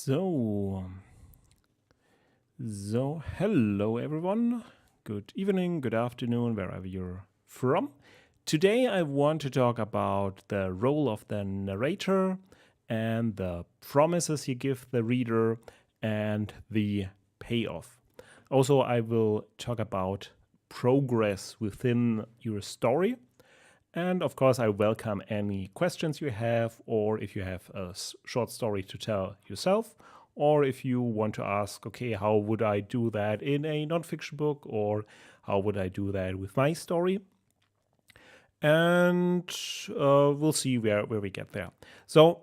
So hello everyone. Good evening, good afternoon, wherever you're from. Today I want to talk about the role of the narrator and the promises you give the reader and the payoff. Also, I will talk about progress within your story. And of course, I welcome any questions you have, or if you have a short story to tell yourself, or if you want to ask, okay, how would I do that in a nonfiction book, or how would I do that with my story? And we'll see where we get there. So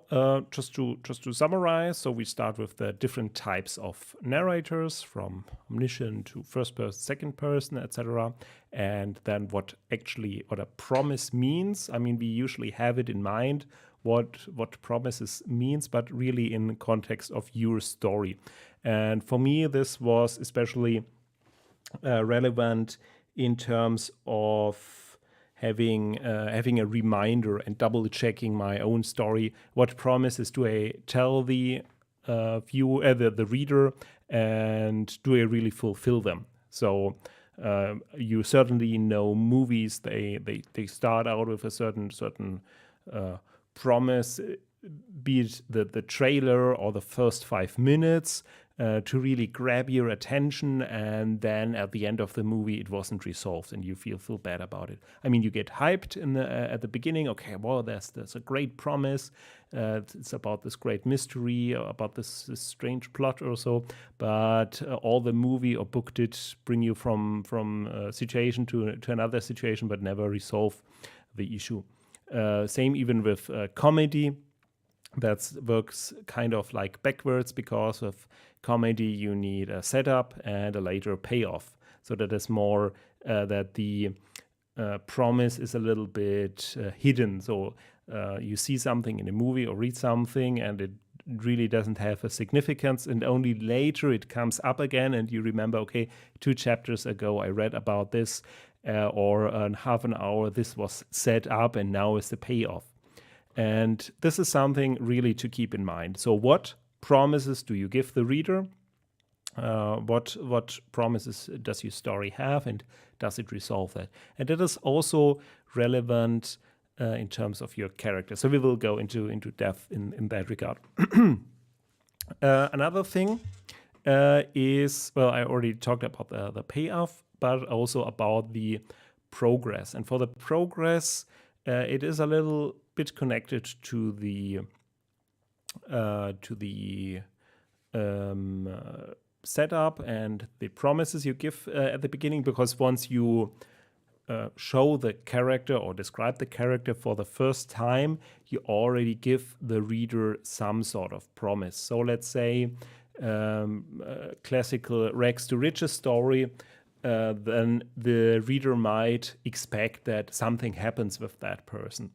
just to summarize, so we start with the different types of narrators, from omniscient to first person, second person, etc. And then what a promise means. I mean, we usually have it in mind what promises means, but really in the context of your story. And for me, this was especially relevant in terms of having a reminder and double checking my own story. What promises do I tell the the reader, and do I really fulfill them? So you certainly know movies, they start out with a certain promise, be it the trailer or the first 5 minutes, to really grab your attention, and then at the end of the movie it wasn't resolved and you feel bad about it. I mean, you get hyped at the beginning. Okay, well, there's a great promise. It's about this great mystery, about this strange plot or so, but all the movie or book did bring you from a situation to another situation, but never resolve the issue. Same even with comedy. That works kind of like backwards, because of comedy you need a setup and a later payoff. So that is more that the promise is a little bit hidden. So you see something in a movie or read something and it really doesn't have a significance, and only later it comes up again and you remember, okay, 2 chapters ago I read about this, or in half an hour this was set up and now is the payoff. And this is something really to keep in mind. So what promises do you give the reader? What promises does your story have, and does it resolve that? And that is also relevant in terms of your character. So we will go into depth in that regard. Another thing is, well, I already talked about the payoff, but also about the progress. And for the progress, it is a little bit connected to the setup and the promises you give at the beginning, because once you show the character or describe the character for the first time, you already give the reader some sort of promise. So let's say classical rags to riches story, then the reader might expect that something happens with that person.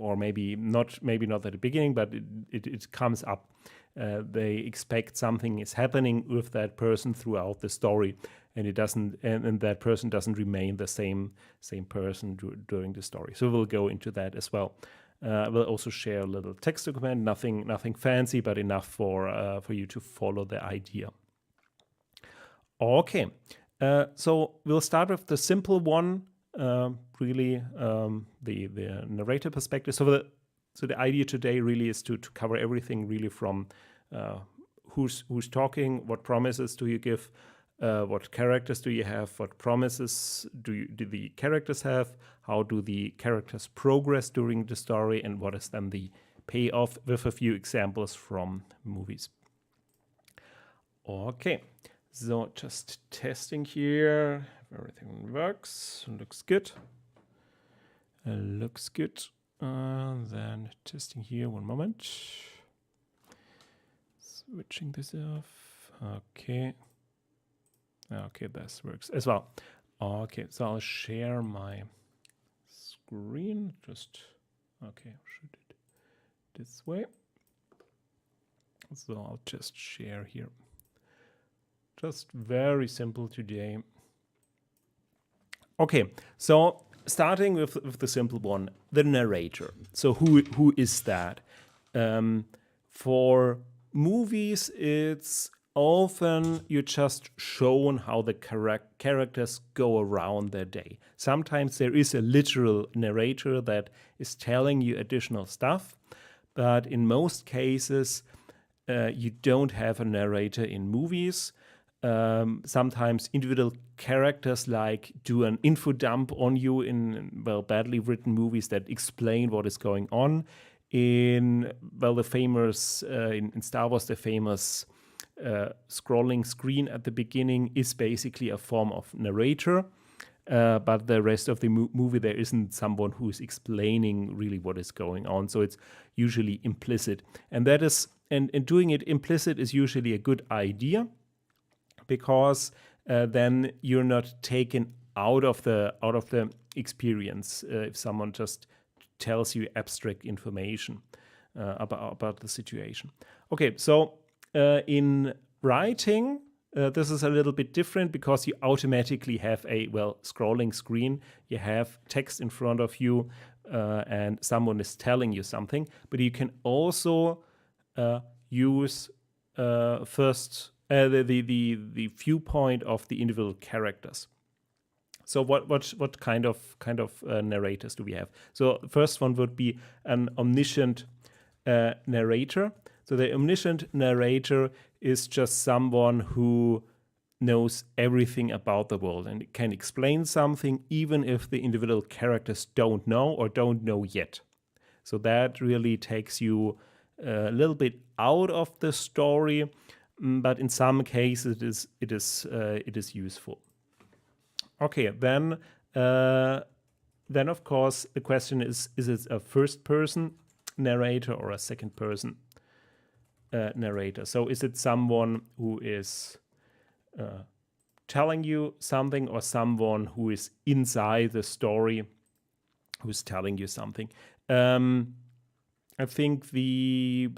Or maybe not at the beginning, but it comes up. They expect something is happening with that person throughout the story, and it doesn't, and that person doesn't remain the same person during the story. So we'll go into that as well. We'll also share a little text document, nothing fancy, but enough for you to follow the idea. Okay, so we'll start with the simple one. Really, the narrator perspective. So the idea today really is to cover everything, really, from who's talking, what promises do you give, what characters do you have, what promises do the characters have, how do the characters progress during the story, and what is then the payoff, with a few examples from movies. Okay, so just testing here. Everything works, looks good. Looks good. Then testing here, 1 moment. Switching this off. Okay. Okay, this works as well. Okay, so I'll share my screen. Okay, shoot it this way. So I'll just share here. Just very simple today. Okay, so starting with the simple one, the narrator. So who is that? For movies, it's often you're just shown how the characters go around their day. Sometimes there is a literal narrator that is telling you additional stuff, but in most cases, you don't have a narrator in movies. Sometimes individual characters like do an info dump on you in badly written movies that explain what is going on. In Star Wars, the famous scrolling screen at the beginning is basically a form of narrator. But the rest of the movie, there isn't someone who is explaining really what is going on. So it's usually implicit. And that is, and doing it implicit is usually a good idea, because then you're not taken out of the experience if someone just tells you abstract information about the situation. Okay, so in writing, this is a little bit different, because you automatically have a scrolling screen. You have text in front of you, and someone is telling you something. But you can also use first the viewpoint of the individual characters. So what kind of narrators do we have? So the first one would be an omniscient narrator. So the omniscient narrator is just someone who knows everything about the world and can explain something even if the individual characters don't know or don't know yet. So that really takes you a little bit out of the story, but in some cases it is useful. Okay, then of course the question is it a first person narrator or a second person narrator? So is it someone who is telling you something, or someone who is inside the story who's telling you something? I think wait,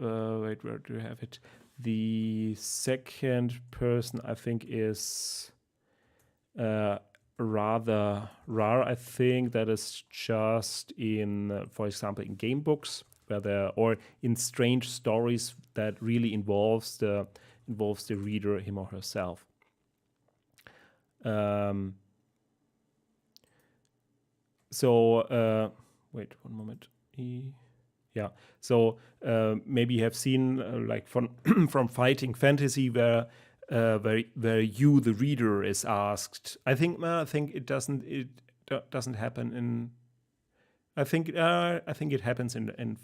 where do you have it? The second person, I think, is rather rare. I think that is just in, for example, in game books, or in strange stories that really involves the reader, him or herself. Wait one moment. Yeah. So maybe you have seen like from fighting fantasy where you, the reader, is asked. I think it doesn't happen in. I think it happens in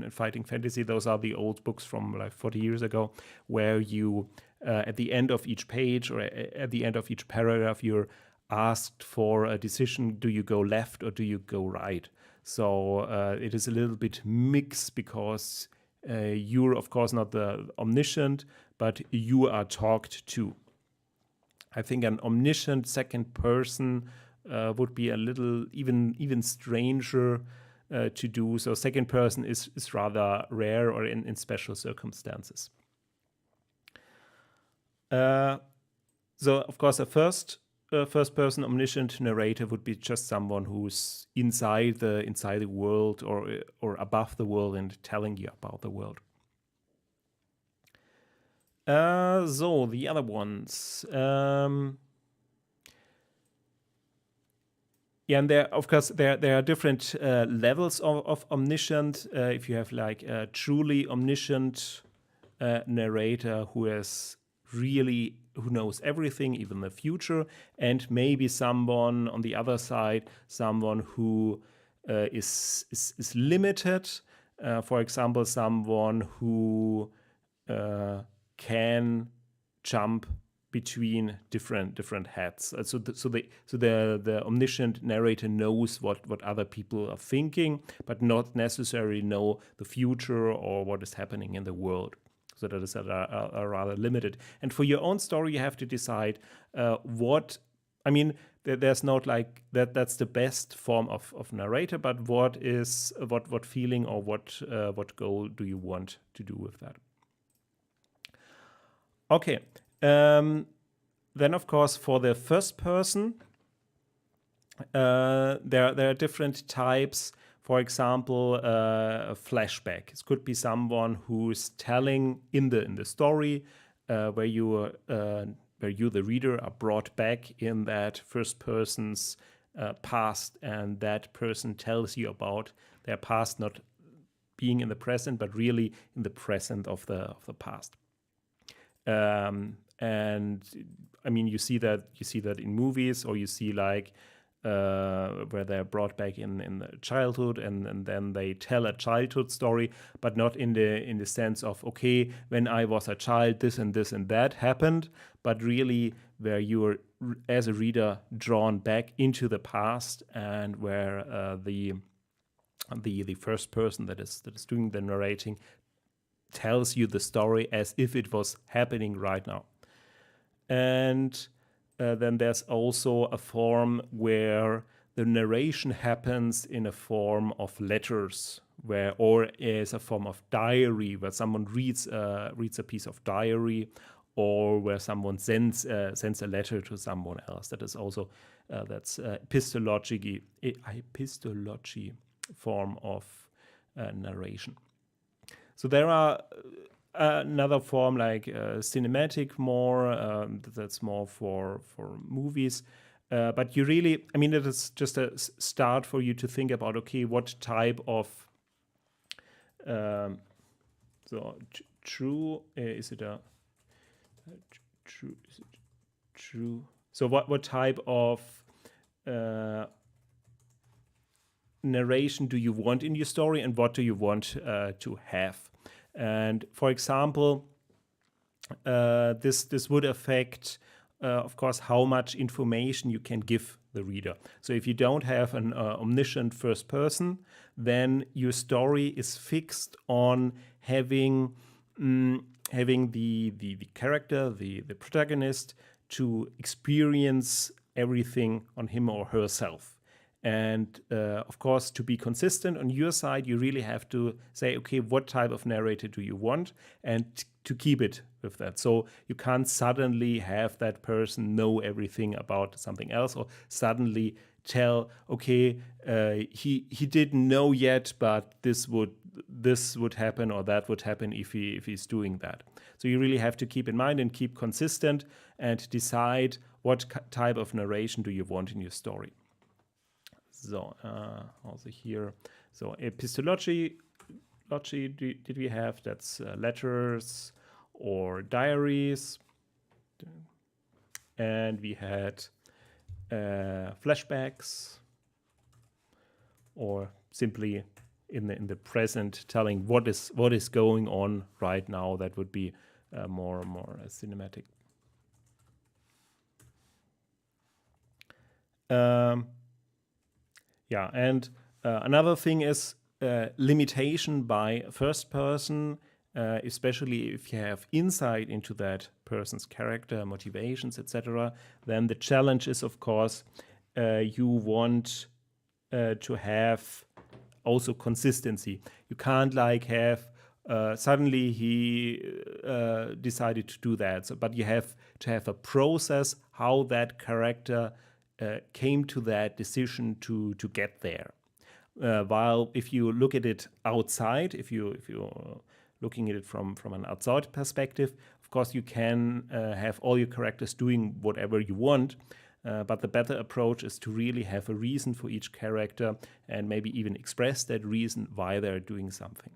fighting fantasy. Those are the old books from like 40 years ago, where you at the end of each page or at the end of each paragraph, you're asked for a decision. Do you go left or do you go right? So it is a little bit mixed, because you're of course not the omniscient, but you are talked to. I think an omniscient second person would be a little even stranger to do. So second person is rather rare, or in special circumstances. So of course a first person omniscient narrator would be just someone who's inside the world or above the world and telling you about the world. So the other ones. Yeah, and there are different levels of omniscient. If you have like a truly omniscient narrator who knows everything, even the future, and maybe someone on the other side, someone who is limited. For example, someone who can jump between different heads. So the omniscient narrator knows what other people are thinking, but not necessarily know the future or what is happening in the world. So that is a rather limited. And for your own story, you have to decide what. I mean, there's not like that. That's the best form of narrator. But what feeling or what goal do you want to do with that? Okay. Then, of course, for the first person, there are different types For example, a flashback. It could be someone who's telling in the story where you, the reader, are brought back in that first person's past, and that person tells you about their past, not being in the present, but really in the present of the past. And I mean, you see that in movies, or you see like where they're brought back in the childhood, and then they tell a childhood story, but not in the sense of, okay, when I was a child, this and this and that happened, but really where you are, as a reader, drawn back into the past, and where the first person that is doing the narrating tells you the story as if it was happening right now. And then there's also a form where the narration happens in a form of letters, or is a form of diary, where someone reads a piece of diary, or where someone sends a letter to someone else. That is also that's epistology form of narration. So there are another form like cinematic, more that's more for movies. But you really, I mean, it is just a start for you to think about, okay, what type of true is it a true? Is it true? So what type of narration do you want in your story, and what do you want to have? And for example, this would affect, of course, how much information you can give the reader. So if you don't have an omniscient first person, then your story is fixed on having the character, the protagonist, to experience everything on him or herself. And of course, to be consistent on your side, you really have to say, okay, what type of narrator do you want, and to keep it with that. So you can't suddenly have that person know everything about something else, or suddenly tell, okay, he didn't know yet, but this would happen, or that would happen if he's doing that. So you really have to keep in mind and keep consistent, and decide what type of narration do you want in your story. So also here, so epistology did we have? That's letters or diaries, and we had flashbacks, or simply in the present, telling what is going on right now. That would be more cinematic. Yeah, and another thing is limitation by first person, especially if you have insight into that person's character, motivations, etc. Then the challenge is, of course, you want to have also consistency. You can't like have suddenly he decided to do that, but you have to have a process how that character came to that decision to get there. While if you look at it outside, if you're looking at it from an outside perspective, of course you can have all your characters doing whatever you want, but the better approach is to really have a reason for each character, and maybe even express that reason why they're doing something.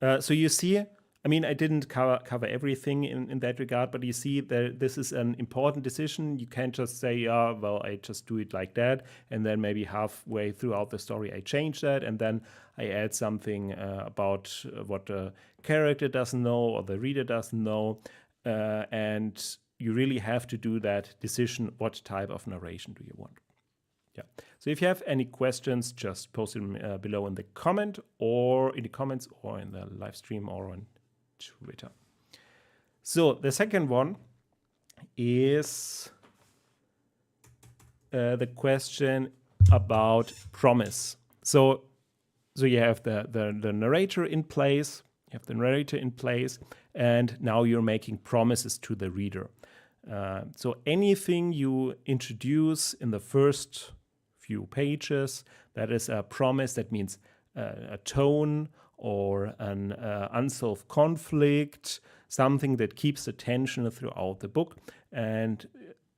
So you see, I mean, I didn't cover everything in that regard, but you see that this is an important decision. You can't just say, yeah, well, I just do it like that, and then maybe halfway throughout the story I change that, and then I add something about what the character doesn't know or the reader doesn't know, and you really have to do that decision, what type of narration do you want? Yeah. So if you have any questions, just post them below in the comments, or in the live stream, or on Twitter. So the second one is the question about promise. So you have the narrator in place. You have the narrator in place, and now you're making promises to the reader. So anything you introduce in the first few pages, That is a promise. That means a tone or an unsolved conflict, something that keeps the tension throughout the book. And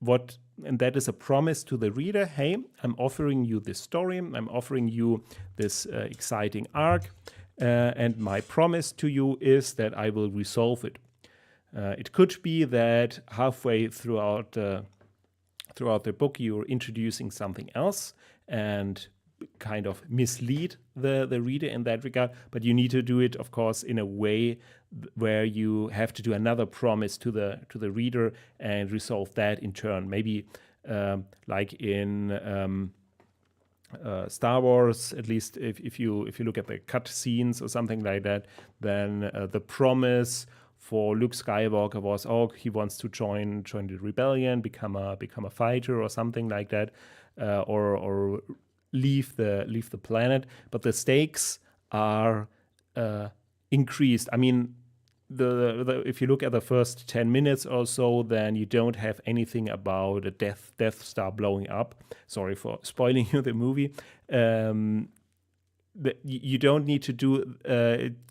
that is a promise to the reader. Hey, I'm offering you this story. I'm offering you this exciting arc. And my promise to you is that I will resolve it. It could be that halfway throughout the book you're introducing something else and kind of mislead the reader in that regard, but you need to do it, of course, in a way where you have to do another promise to the reader and resolve that in turn. Maybe like in Star Wars, at least if you look at the cut scenes or something like that, then the promise for Luke Skywalker was, he wants to join the rebellion, become a fighter or something like that, or leave the planet. But the stakes are increased. I mean, if you look at the first 10 minutes or so, then you don't have anything about a Death Star blowing up. Sorry for spoiling you the movie. You don't need to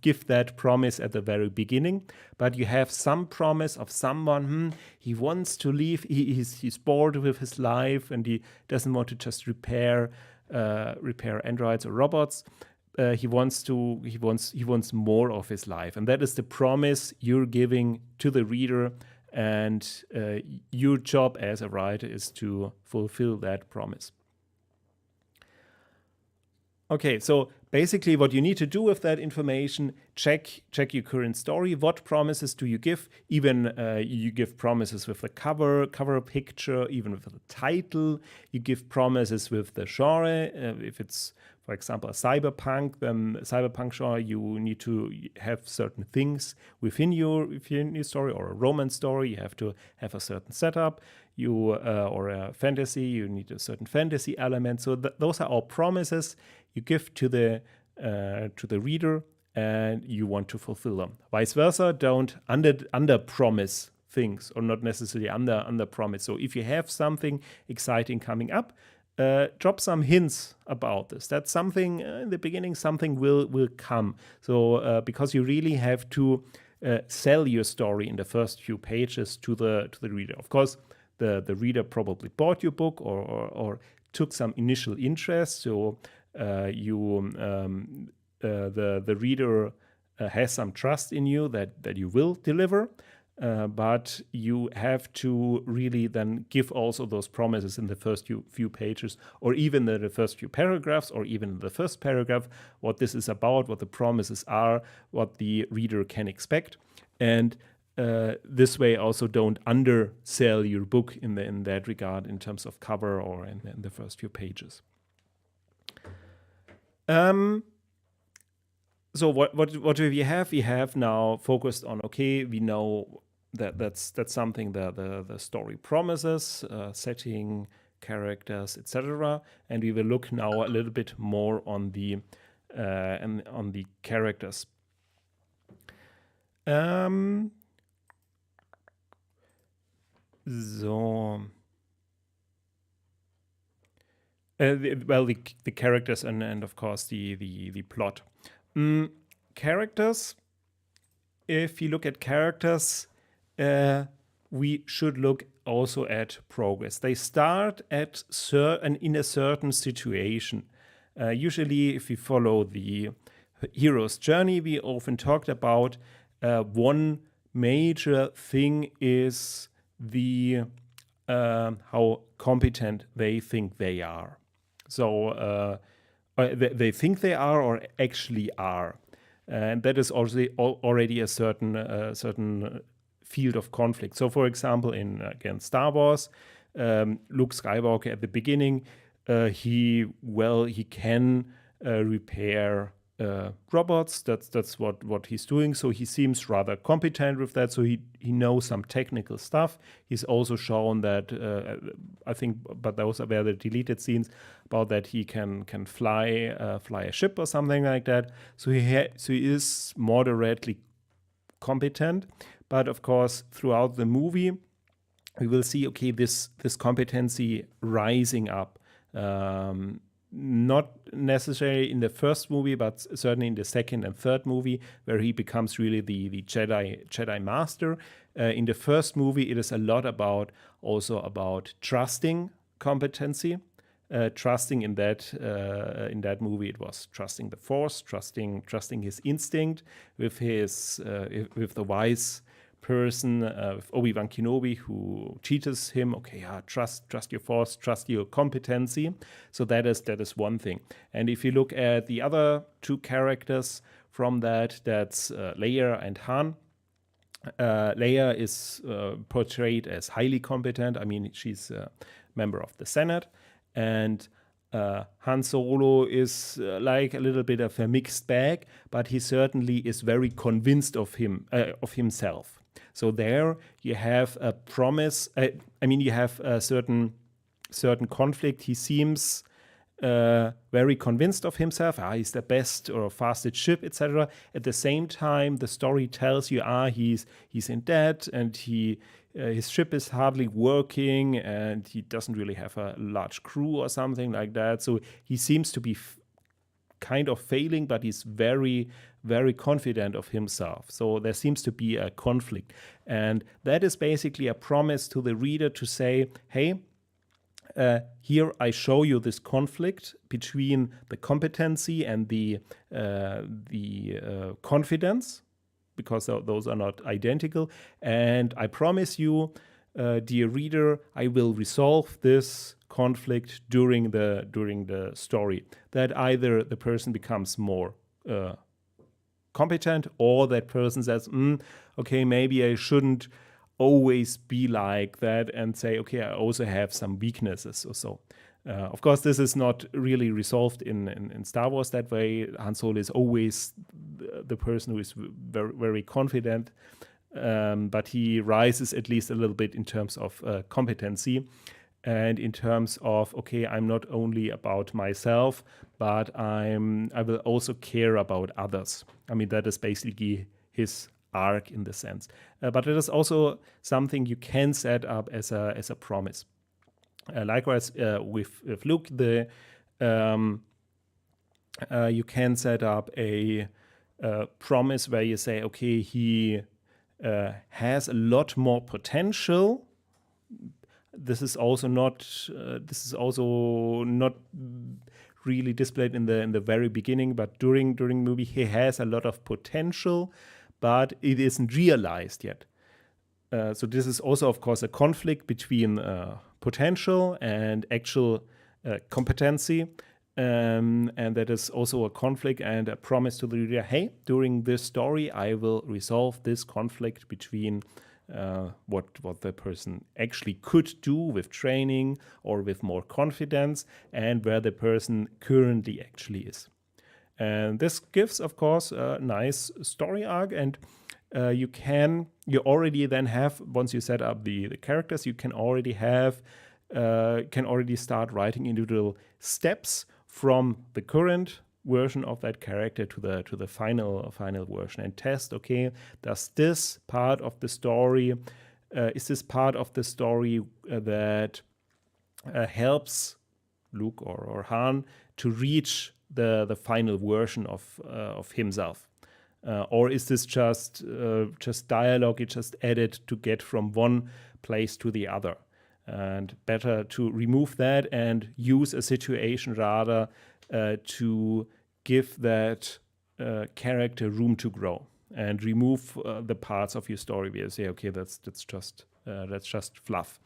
give that promise at the very beginning, but you have some promise of someone. He wants to leave. He's bored with his life, and he doesn't want to just repair androids or robots. He wants more of his life, and that is the promise you're giving to the reader. And your job as a writer is to fulfill that promise. Okay, so basically what you need to do with that information, check your current story. What promises do you give? Even you give promises with the cover picture, even with the title. You give promises with the genre. If it's, for example, a cyberpunk, then cyberpunk genre, you need to have certain things within your story, or a romance story. You have to have a certain setup. Or a fantasy, you need a certain fantasy element. So those are all promises you give to the reader, and you want to fulfill them. Vice versa, don't under promise things, or not necessarily under promise. So if you have something exciting coming up, drop some hints about this. That's something in the beginning. Something will come. So because you really have to sell your story in the first few pages to the reader. Of course, the reader probably bought your book or took some initial interest. So the reader has some trust in you that you will deliver. But you have to really then give also those promises in the first few pages, or even the first few paragraphs, or even the first paragraph, what this is about, what the promises are, what the reader can expect. And this way also don't undersell your book in that regard in terms of cover or in the first few pages. So what do we have? We have now focused on, okay, we know that's something that the story promises, setting, characters, etc. And we will look now a little bit more on the characters. The characters and of course the plot. Characters. If you look at characters, we should look also at progress. They start in a certain situation. Usually, if we follow the hero's journey, we often talked about one major thing is the how competent they think they are. So they think they are or actually are. And that is already a certain field of conflict. So, for example, in Star Wars, Luke Skywalker at the beginning, he can repair robots. That's what he's doing. So he seems rather competent with that. So he knows some technical stuff. He's also shown that I think, but those were the deleted scenes about that he can fly a ship or something like that. So he is moderately competent. But of course, throughout the movie, we will see, okay, this competency rising up. not necessarily in the first movie, but certainly in the second and third movie, where he becomes really the Jedi Master. In the first movie, it is a lot also about trusting competency. Trusting in that movie, it was trusting the Force, trusting his instinct with the wise person, with Obi-Wan Kenobi, who teaches him, okay, yeah, trust your Force, trust your competency. So that is one thing. And if you look at the other two characters from that's Leia and Han. Leia is portrayed as highly competent. I mean, she's a member of the Senate. And Han Solo is like a little bit of a mixed bag, but he certainly is very convinced of himself. So there you have a promise. You have a certain conflict. He seems very convinced of himself. He's the best or fastest ship, etc. At the same time, the story tells you, he's in debt and his ship is hardly working and he doesn't really have a large crew or something like that. So he seems to be kind of failing, but he's very, very confident of himself. So there seems to be a conflict. And that is basically a promise to the reader to say, hey, here I show you this conflict between the competency and the confidence, because those are not identical. And I promise you, dear reader, I will resolve this conflict during the story. That either the person becomes more competent, or that person says, okay, maybe I shouldn't always be like that, and say, okay, I also have some weaknesses or so. Of course, this is not really resolved in Star Wars that way. Han Solo is always the person who is very, very confident, but he rises at least a little bit in terms of competency and in terms of, okay, I'm not only about myself, but I will also care about others. I mean, that is basically his arc in the sense. But it is also something you can set up as a promise. Likewise, with Luke, you can set up a promise where you say, okay, he has a lot more potential. This is also not really displayed in the very beginning, but during movie he has a lot of potential, but it isn't realized yet. So this is also, of course, a conflict between potential and actual competency, and that is also a conflict and a promise to the reader, hey, during this story I will resolve this conflict between what the person actually could do with training or with more confidence, and where the person currently actually is. And this gives, of course, a nice story arc, and you already then have, once you set up the characters, you can already start writing individual steps from the current version of that character to the final version, and test, okay, does this part of the story is this part of the story that helps Luke or Han to reach the final version of himself, or is this just dialogue? It's just added to get from one place to the other, and better to remove that and use a situation rather to give that character room to grow, and remove the parts of your story where you say, okay, that's just fluff,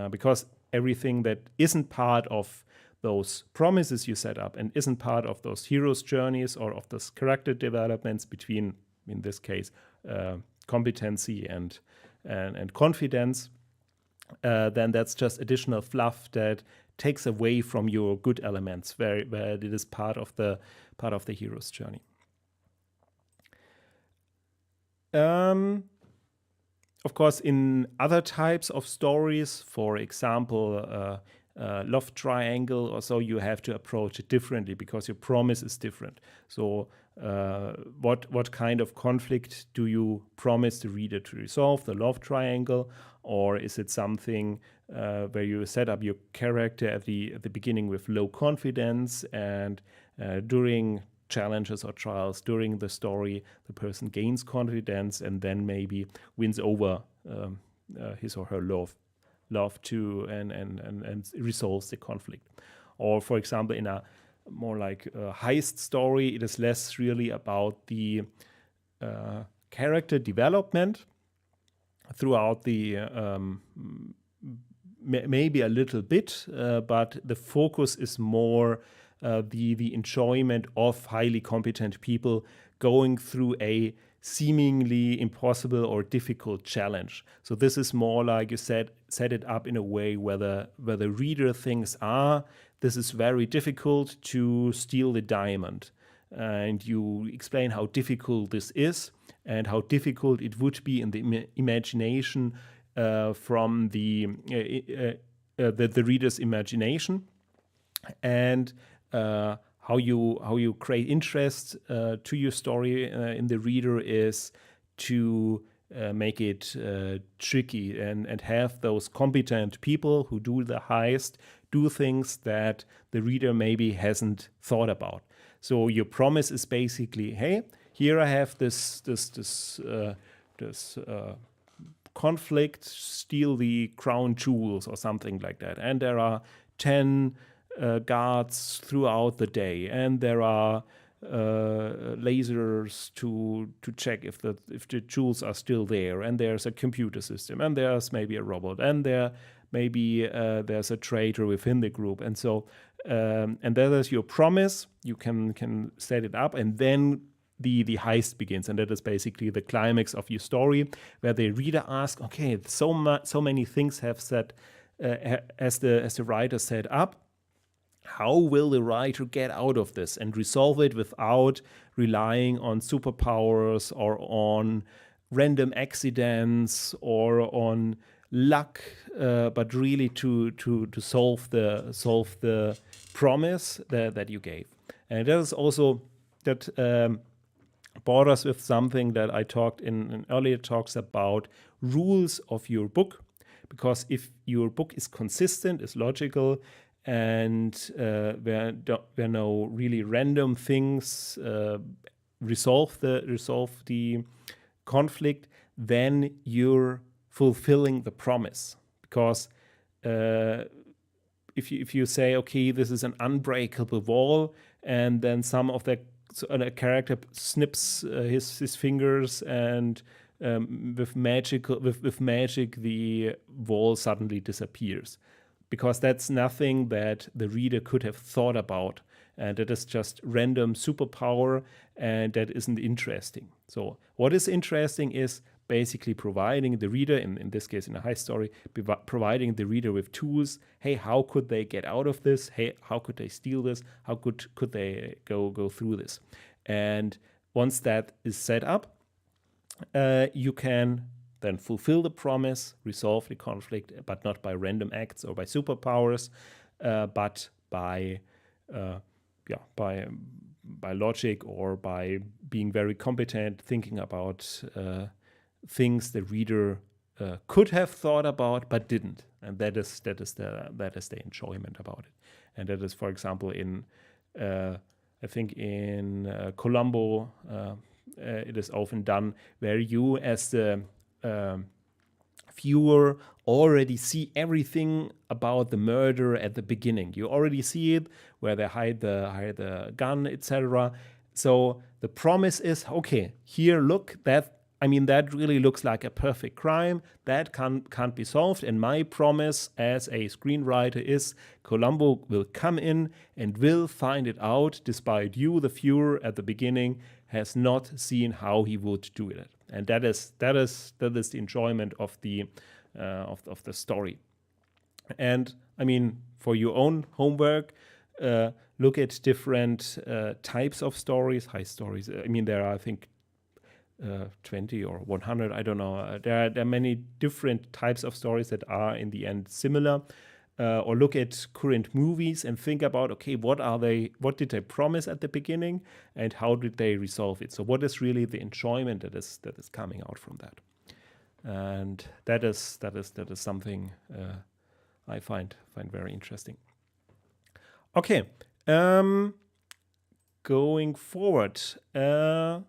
because everything that isn't part of those promises you set up and isn't part of those heroes' journeys or of those character developments between, in this case, competency and confidence, then that's just additional fluff that takes away from your good elements, where it is part of the hero's journey. Of course, in other types of stories, for example, love triangle or so, you have to approach it differently because your promise is different. So What kind of conflict do you promise the reader to resolve? The love triangle, or is it something where you set up your character at the beginning with low confidence, and during challenges or trials during the story, the person gains confidence and then maybe wins over his or her love to and resolves the conflict. Or for example, in a more like a heist story, it is less really about the character development throughout the maybe a little bit, but the focus is more the enjoyment of highly competent people going through a seemingly impossible or difficult challenge. So this is more like you said, set it up in a way where the reader thinks, this is very difficult to steal the diamond. And you explain how difficult this is and how difficult it would be in the imagination from the reader's imagination, and how you create interest to your story in the reader is to make it tricky and have those competent people who do the heist do things that the reader maybe hasn't thought about. So your promise is basically, hey, here I have this conflict, steal the crown jewels or something like that, and there are 10 guards throughout the day, and there are lasers to check if the jewels are still there, and there's a computer system, and there's maybe a robot, and there's a traitor within the group, and so and that is your promise. You can set it up, and then the heist begins, and that is basically the climax of your story, where the reader asks, okay, so many things have said as the writer set up. How will the writer get out of this and resolve it without relying on superpowers or on random accidents or on luck, but really to solve the promise that you gave? And that is also that borders with something that I talked in earlier talks about rules of your book, because if your book is consistent, is logical, and where no really random things resolve the conflict, then you're fulfilling the promise. Because if you say, okay, this is an unbreakable wall, and then a character snips his fingers, and with magic the wall suddenly disappears. Because that's nothing that the reader could have thought about, and it is just random superpower, and that isn't interesting. So what is interesting is basically providing the reader, in this case in a heist story, providing the reader with tools. Hey, how could they get out of this? Hey, how could they steal this? How could they go through this? And once that is set up, you can then fulfill the promise, resolve the conflict, but not by random acts or by superpowers, but by logic, or by being very competent, thinking about things the reader could have thought about but didn't, and that is the enjoyment about it. And that is, for example, in I think in Columbo, it is often done where you as the viewer already see everything about the murder at the beginning. You already see it, where they hide the gun, etc. So the promise is, okay, here, look, that really looks like a perfect crime. That can't be solved. And my promise as a screenwriter is Columbo will come in and will find it out, despite you, the viewer, at the beginning has not seen how he would do it. And that is the enjoyment of the story. And I mean, for your own homework, look at different types of stories, heist stories. I mean, there are, I think, 20 or 100, I don't know. There are many different types of stories that are in the end similar. or look at current movies and think about, okay, what did they promise at the beginning, and how did they resolve it? So what is really the enjoyment that is coming out from that? And that is something I find very interesting. Okay, going forward, what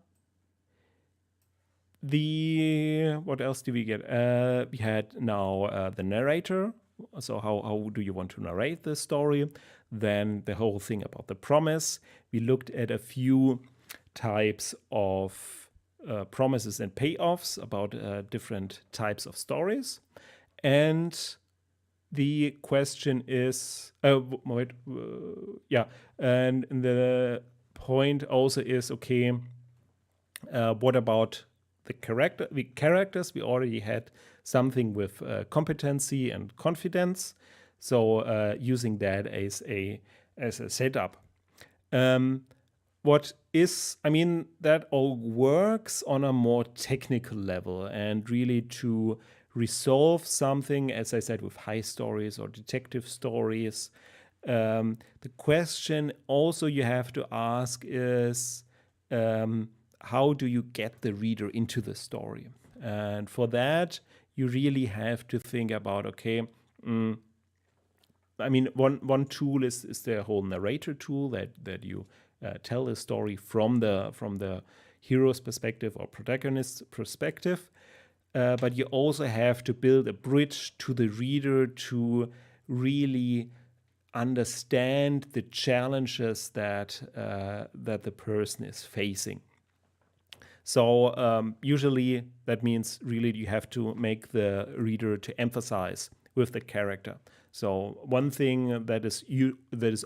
else do we get? We had now the narrator. So how do you want to narrate the story? Then the whole thing about the promise. We looked at a few types of promises and payoffs about different types of stories. And the question is, and the point also is, okay, what about the characters? We already had something with competency and confidence, so using that as a setup. That all works on a more technical level, and really to resolve something, as I said, with high stories or detective stories. The question also you have to ask is, how do you get the reader into the story? And for that, you really have to think about, okay, one tool is the whole narrator tool that you tell a story from the hero's perspective or protagonist's perspective. But you also have to build a bridge to the reader to really understand the challenges that the person is facing. So usually that means really you have to make the reader to emphasize with the character. So one thing that is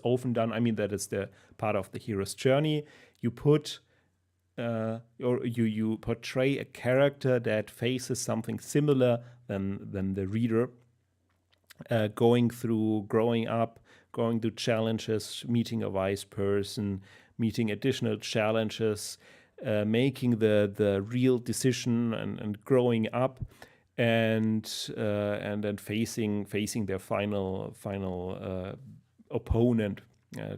often done, that is the part of the hero's journey. You put or you portray a character that faces something similar than the reader, going through growing up, going through challenges, meeting a wise person, meeting additional challenges, making the real decision and growing up, and then facing their final opponent,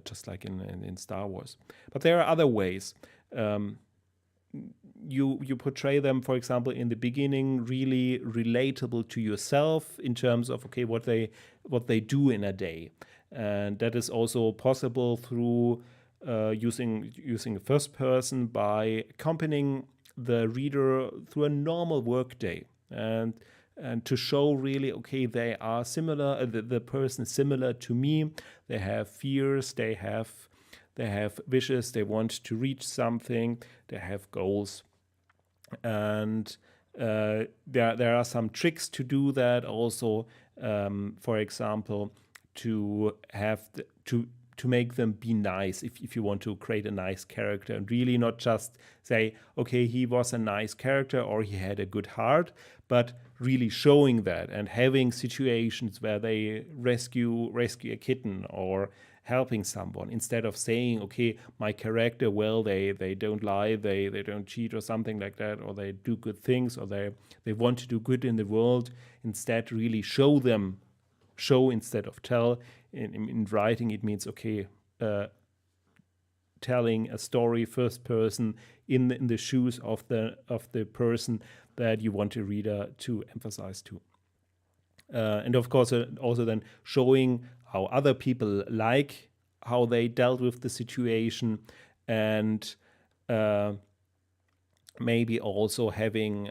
just like in Star Wars. But there are other ways. You portray them, for example, in the beginning, really relatable to yourself in terms of, okay, what they do in a day, and that is also possible through using a first person by accompanying the reader through a normal work day, and to show really, okay, they are similar. The person is similar to me. They have fears. They have wishes. They want to reach something. They have goals. And there are some tricks to do that also. For example, to make them be nice, if you want to create a nice character, and really not just say, okay, he was a nice character or he had a good heart, but really showing that and having situations where they rescue a kitten or helping someone, instead of saying, okay, my character, well, they don't lie, they don't cheat or something like that, or they do good things, or they want to do good in the world. Instead, really show instead of tell. In writing, it means, okay, telling a story first person in the shoes of the person that you want the reader to emphasize to. And of course, also then showing how other people how they dealt with the situation, and maybe also having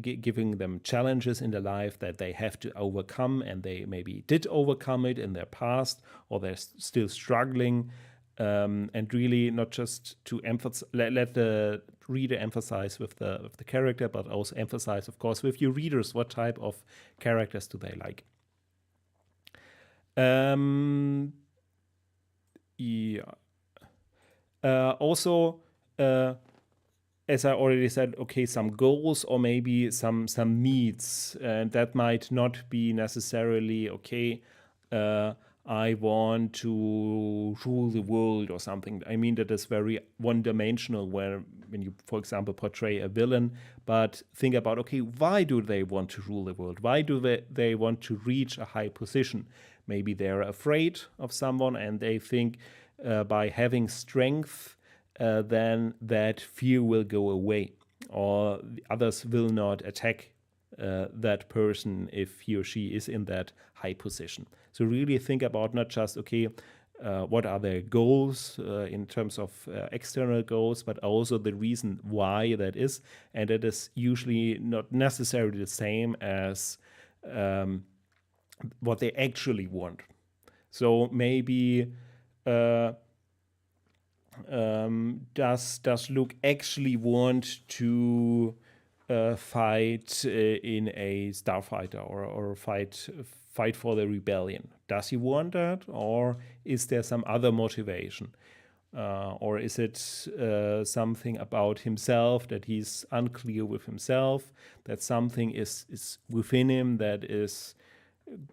giving them challenges in their life that they have to overcome, and they maybe did overcome it in their past, or they're still struggling, and really not just to let the reader emphasize with the character, but also emphasize, of course, with your readers, what type of characters do they like. Also, as I already said, okay, some goals or maybe some needs, and that might not be necessarily, okay, I want to rule the world or something. That is very one-dimensional when you, for example, portray a villain. But think about, okay, why do they want to rule the world? Why do they want to reach a high position? maybe they're afraid of someone and they think by having strength, then that fear will go away, or the others will not attack that person if he or she is in that high position. So really think about not just, okay, what are their goals in terms of external goals, but also the reason why that is. And it is usually not necessarily the same as what they actually want. So maybe does Luke actually want to fight in a starfighter or fight for the rebellion? Does he want that, or is there some other motivation? Or is it something about himself that he's unclear with himself, that something is within him that is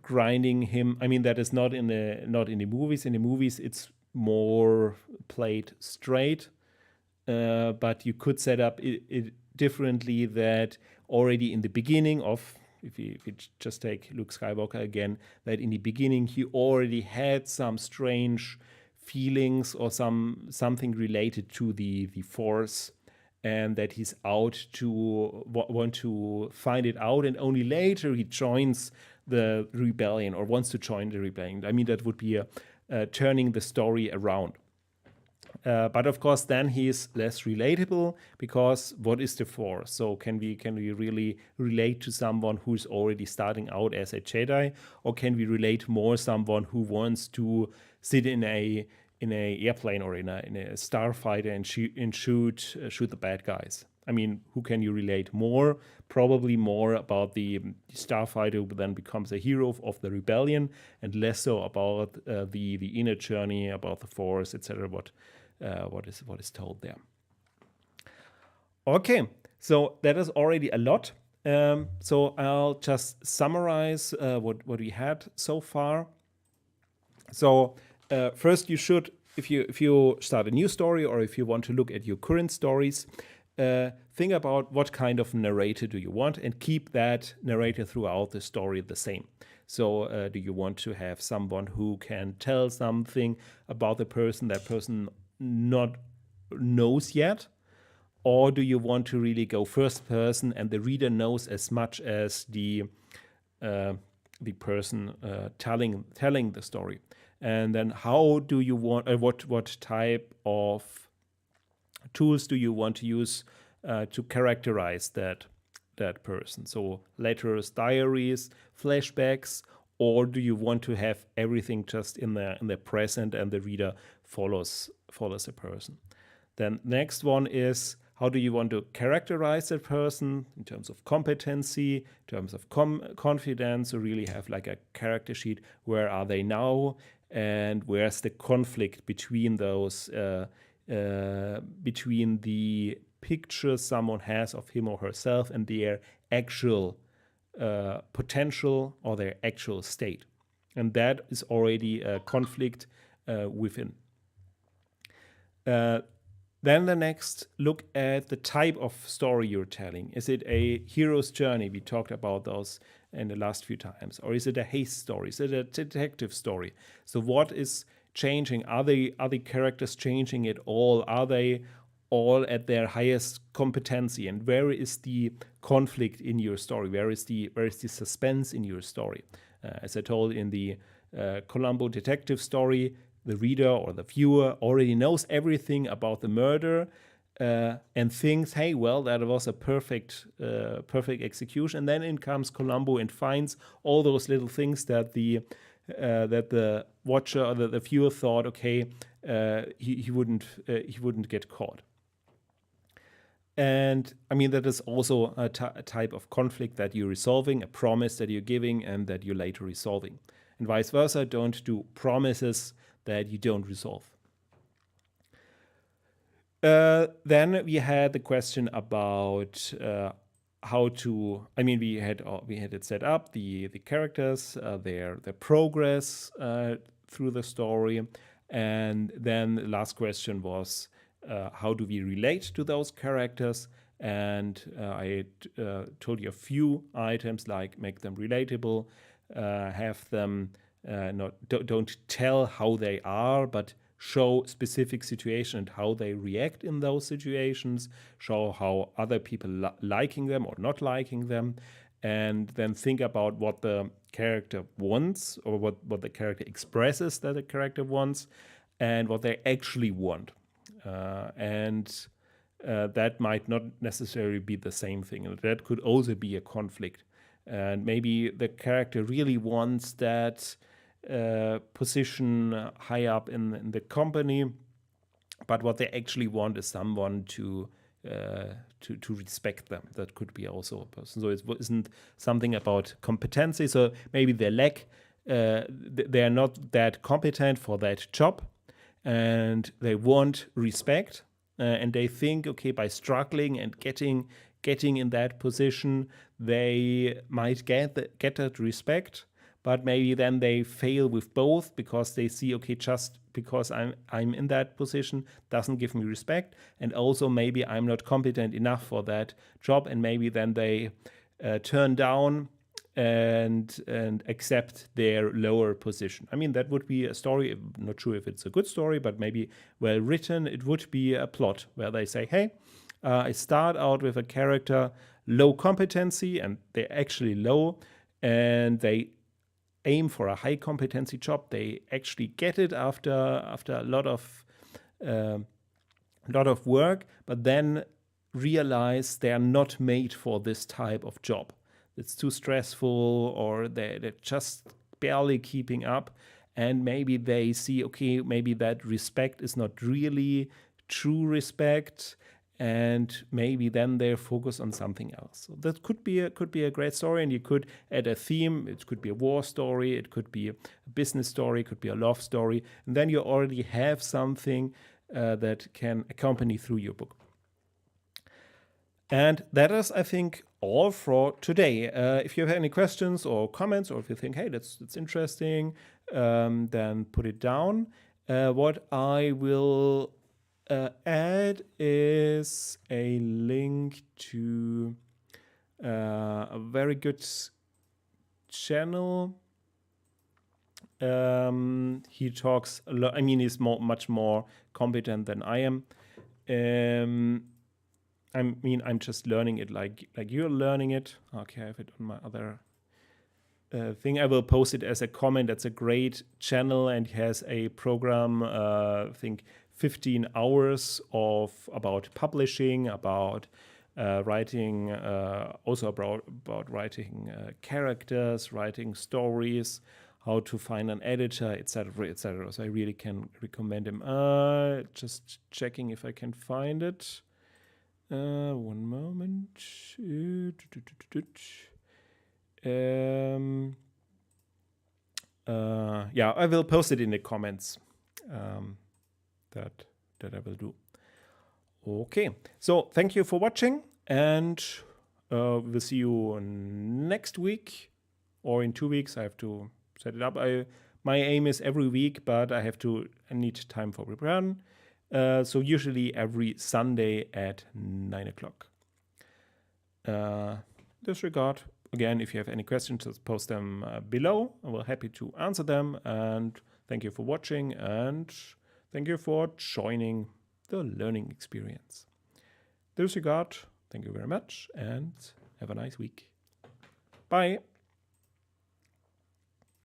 grinding him? I mean, that is not in the movies. In the movies, it's more played straight, but you could set up it differently, that already in the beginning of, if you just take Luke Skywalker again, that in the beginning he already had some strange feelings or something related to the Force, and that he's out to want to find it out, and only later he joins the rebellion or wants to join the rebellion. I mean, that would be turning the story around. But of course, then he is less relatable, because what is the Force? So can we really relate to someone who's already starting out as a Jedi, or can we relate more someone who wants to sit in a airplane or in a starfighter and shoot the bad guys? I mean, who can you relate more? Probably more about the starfighter who then becomes a hero of the rebellion, and less so about the inner journey, about the Force, etc. What is told there. Okay, so that is already a lot. So I'll just summarize what we had so far. So first, you should, if you start a new story, or if you want to look at your current stories, think about what kind of narrator do you want, and keep that narrator throughout the story the same. So do you want to have someone who can tell something about the person that person not knows yet? Or do you want to really go first person and the reader knows as much as the person telling the story? And then how do you want, what type of tools do you want to use to characterize that person? So letters, diaries, flashbacks, or do you want to have everything just in the present and the reader follows a person? Then next one is, how do you want to characterize that person in terms of competency, in terms of confidence? So really have like a character sheet. Where are they now, and where's the conflict between those between the picture someone has of him or herself and their actual potential or their actual state? And that is already a conflict within. Then the next, look at the type of story you're telling. Is it a hero's journey? We talked about those in the last few times. Or is it a haste story? Is it a detective story? So what is changing? Are the characters changing at all? Are they all at their highest competency? And where is the conflict in your story? Where is the suspense in your story? As I told in the Columbo detective story, the reader or the viewer already knows everything about the murder and thinks, hey, well, that was a perfect execution. And then in comes Columbo and finds all those little things that the watcher or the viewer thought, okay, he wouldn't get caught. And I mean, that is also a type of conflict that you're resolving, a promise that you're giving and that you're later resolving. And vice versa, don't do promises that you don't resolve. Then we had the question about how to, I mean, we had it set up, the characters, their progress through the story. And then the last question was, how do we relate to those characters? And I told you a few items, like make them relatable, have them don't tell how they are, but show specific situation and how they react in those situations, show how other people liking them or not liking them, and then think about what the character wants, or what the character expresses that the character wants, and what they actually want. And that might not necessarily be the same thing. That could also be a conflict. And maybe the character really wants that position high up in the company, but what they actually want is someone to respect them. That could be also a person. So it isn't something about competency. So maybe they lack, they are not that competent for that job, and they want respect. And they think, okay, by struggling and getting in that position, they might get that respect. But maybe then they fail with both, because they see, okay, just because I'm in that position doesn't give me respect, and also maybe I'm not competent enough for that job, and maybe then they turn down and accept their lower position. I mean, that would be a story. I'm not sure if it's a good story, but maybe well written. It would be a plot where they say, hey, I start out with a character low competency, and they're actually low, and they aim for a high competency job. They actually get it after a lot of work, but then realize they are not made for this type of job. It's too stressful, or they're just barely keeping up. And maybe they see, okay, maybe that respect is not really true respect, and maybe then they focus on something else. So that could be a great story, and you could add a theme. It could be a war story, it could be a business story, it could be a love story, and then you already have something that can accompany through your book. And that is, I think, all for today. If you have any questions or comments, or if you think, hey, that's interesting, then put it down. What I will add is a link to a very good channel. He talks a lot. I mean, he's much more competent than I am. I mean, I'm just learning it like you're learning it. Okay, I have it on my other thing. I will post it as a comment. That's a great channel, and he has a program, I think 15 hours about publishing, about writing, also about writing characters, writing stories, how to find an editor, etc., etc. So I really can recommend him. Just checking if I can find it. One moment. Yeah, I will post it in the comments. That I will do. Okay, so thank you for watching, and we'll see you next week, or in 2 weeks. I have to set it up. My aim is every week, but I need time for preparation. So usually every Sunday at 9 o'clock. Disregard. Again, if you have any questions, just post them below. I will be happy to answer them. And thank you for watching, and thank you for joining the learning experience. Disregard. Thank you very much, and have a nice week. Bye.